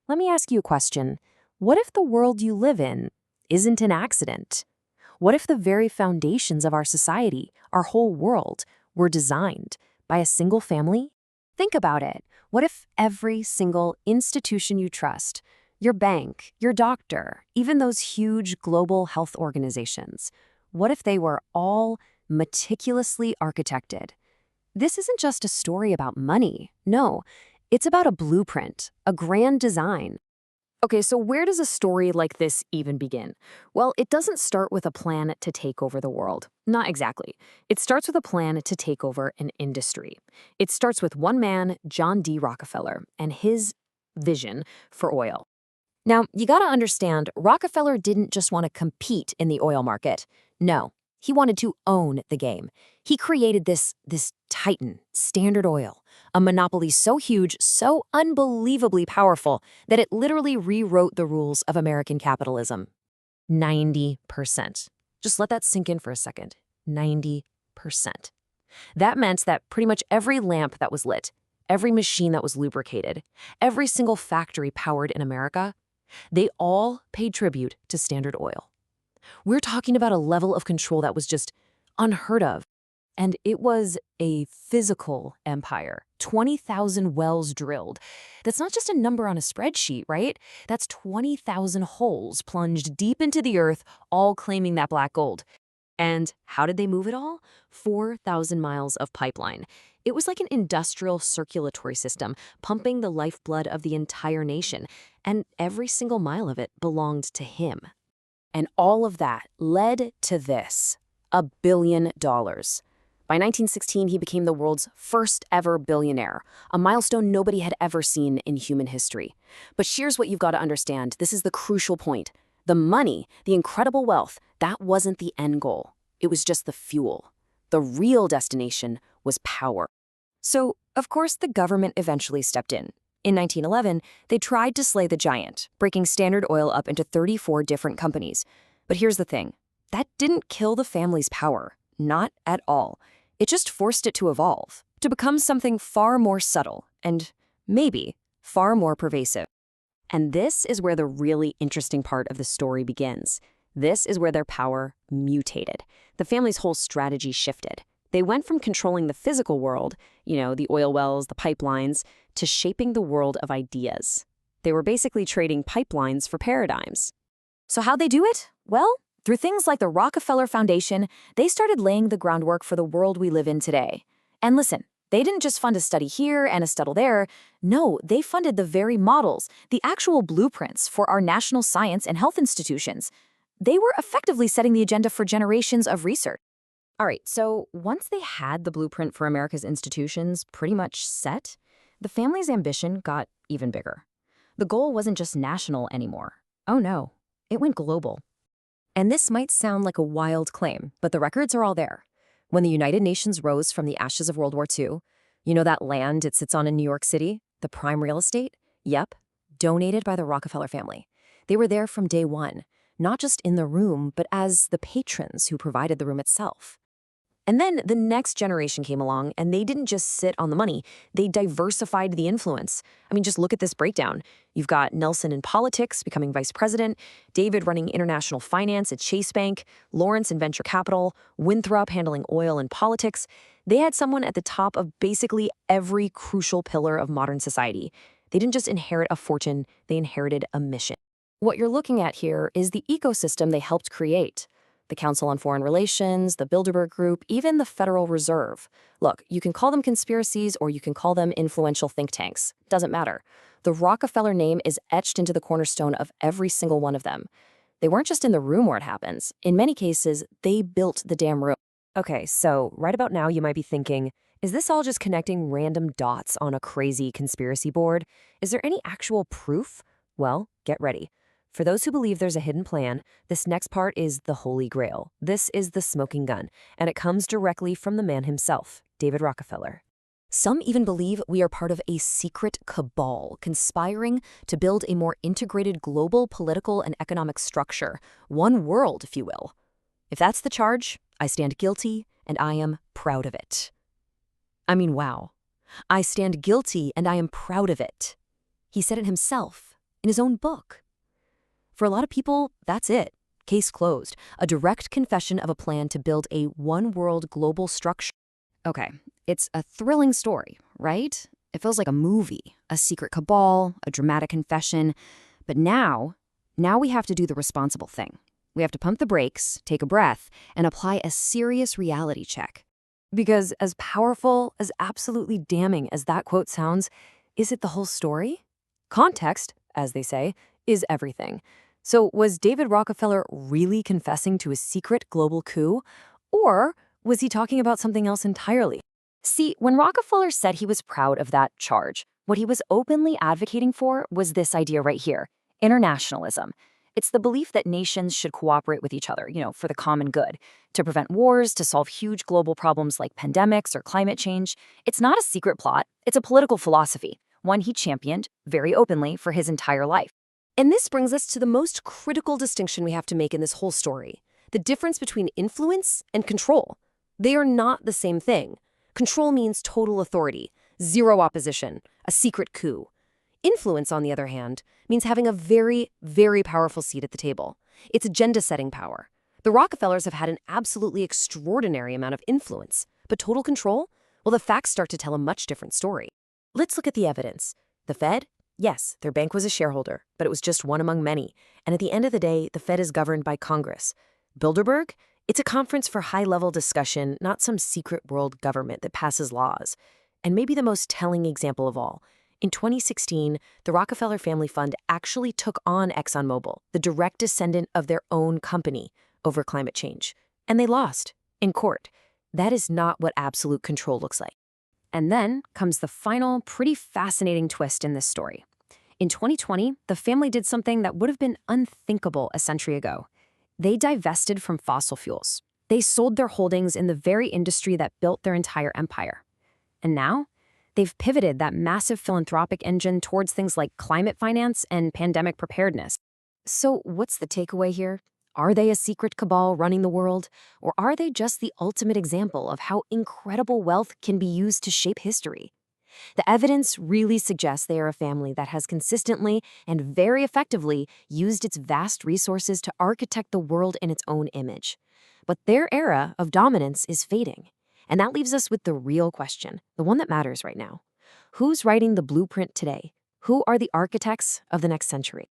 let me ask you a question. What if the world you live in isn't an accident? What if the very foundations of our society, our whole world, were designed by a single family? Think about it. What if every single institution you trust, your bank, your doctor, even those huge global health organizations, what if they were all meticulously architected? This isn't just a story about money. No, it's about a blueprint, a grand design. Okay, so where does a story like this even begin? Well, it doesn't start with a plan to take over the world. Not exactly. It starts with a plan to take over an industry. It starts with one man, John D. Rockefeller, and his vision for oil. Now, you gotta understand, Rockefeller didn't just want to compete in the oil market. No, he wanted to own the game. He created this titan, Standard Oil, a monopoly so huge, so unbelievably powerful that it literally rewrote the rules of American capitalism. 90%. Just let that sink in for a second. 90%. That meant that pretty much every lamp that was lit, every machine that was lubricated, every single factory powered in America, they all paid tribute to Standard Oil. We're talking about a level of control that was just unheard of. And it was a physical empire. 20,000 wells drilled. That's not just a number on a spreadsheet, right? That's 20,000 holes plunged deep into the earth, all claiming that black gold. And how did they move it all? 4,000 miles of pipeline. It was like an industrial circulatory system, pumping the lifeblood of the entire nation. And every single mile of it belonged to him. And all of that led to this, $1 billion. By 1916, he became the world's first ever billionaire, a milestone nobody had ever seen in human history. But here's what you've got to understand. This is the crucial point. The money, the incredible wealth, that wasn't the end goal. It was just the fuel. The real destination was power. So, of course, the government eventually stepped in. In 1911, they tried to slay the giant, breaking Standard Oil up into 34 different companies. But here's the thing. That didn't kill the family's power. Not at all. It just forced it to evolve, to become something far more subtle and, maybe, far more pervasive. And this is where the really interesting part of the story begins. This is where their power mutated. The family's whole strategy shifted. They went from controlling the physical world, the oil wells, the pipelines, to shaping the world of ideas. They were basically trading pipelines for paradigms. So how'd they do it? Well, through things like the Rockefeller Foundation, they started laying the groundwork for the world we live in today. And listen, they didn't just fund a study here and a study there. No, they funded the very models, the actual blueprints for our national science and health institutions. They were effectively setting the agenda for generations of research. All right, so once they had the blueprint for America's institutions pretty much set, the family's ambition got even bigger. The goal wasn't just national anymore. Oh no, it went global. And this might sound like a wild claim, but the records are all there. When the United Nations rose from the ashes of World War II, that land it sits on in New York City, the prime real estate? Yep, donated by the Rockefeller family. They were there from day one, not just in the room, but as the patrons who provided the room itself. And then the next generation came along, and they didn't just sit on the money. They diversified the influence. I mean, just look at this breakdown. You've got Nelson in politics, becoming vice president, David running international finance at Chase Bank, Laurance in venture capital, Winthrop handling oil and politics. They had someone at the top of basically every crucial pillar of modern society. They didn't just inherit a fortune, they inherited a mission. What you're looking at here is the ecosystem they helped create. The Council on Foreign Relations, the Bilderberg Group, even the Federal Reserve. Look, you can call them conspiracies or you can call them influential think tanks. Doesn't matter. The Rockefeller name is etched into the cornerstone of every single one of them. They weren't just in the room where it happens. In many cases, they built the damn room. Okay, so right about now you might be thinking, is this all just connecting random dots on a crazy conspiracy board? Is there any actual proof? Well, get ready. For those who believe there's a hidden plan, this next part is the Holy Grail. This is the smoking gun, and it comes directly from the man himself, David Rockefeller. Some even believe we are part of a secret cabal conspiring to build a more integrated global political and economic structure, one world, if you will. If that's the charge, I stand guilty, and I am proud of it. I mean, wow. I stand guilty, and I am proud of it. He said it himself. in his own book. For a lot of people, that's it. Case closed. A direct confession of a plan to build a one-world global structure. Okay, it's a thrilling story, right? It feels like a movie, a secret cabal, a dramatic confession. But now we have to do the responsible thing. We have to pump the brakes, take a breath, and apply a serious reality check. Because as powerful, as absolutely damning as that quote sounds, is it the whole story? Context, as they say, is everything. So was David Rockefeller really confessing to a secret global coup? Or was he talking about something else entirely? See, when Rockefeller said he was proud of that charge, what he was openly advocating for was this idea right here, internationalism. It's the belief that nations should cooperate with each other, for the common good, to prevent wars, to solve huge global problems like pandemics or climate change. It's not a secret plot, it's a political philosophy, one he championed very openly for his entire life. And this brings us to the most critical distinction we have to make in this whole story, the difference between influence and control. They are not the same thing. Control means total authority, zero opposition, a secret coup. Influence, on the other hand, means having a very, very powerful seat at the table. It's agenda-setting power. The Rockefellers have had an absolutely extraordinary amount of influence, but total control? Well, the facts start to tell a much different story. Let's look at the evidence. The Fed? Yes, their bank was a shareholder, but it was just one among many. And at the end of the day, the Fed is governed by Congress. Bilderberg? It's a conference for high-level discussion, not some secret world government that passes laws. And maybe the most telling example of all, in 2016, the Rockefeller Family Fund actually took on ExxonMobil, the direct descendant of their own company, over climate change. And they lost, in court. That is not what absolute control looks like. And then comes the final, pretty fascinating twist in this story. In 2020, the family did something that would have been unthinkable a century ago. They divested from fossil fuels. They sold their holdings in the very industry that built their entire empire. And now, they've pivoted that massive philanthropic engine towards things like climate finance and pandemic preparedness. So what's the takeaway here? Are they a secret cabal running the world? Or are they just the ultimate example of how incredible wealth can be used to shape history? The evidence really suggests they are a family that has consistently and very effectively used its vast resources to architect the world in its own image. But their era of dominance is fading. And that leaves us with the real question, the one that matters right now. Who's writing the blueprint today? Who are the architects of the next century?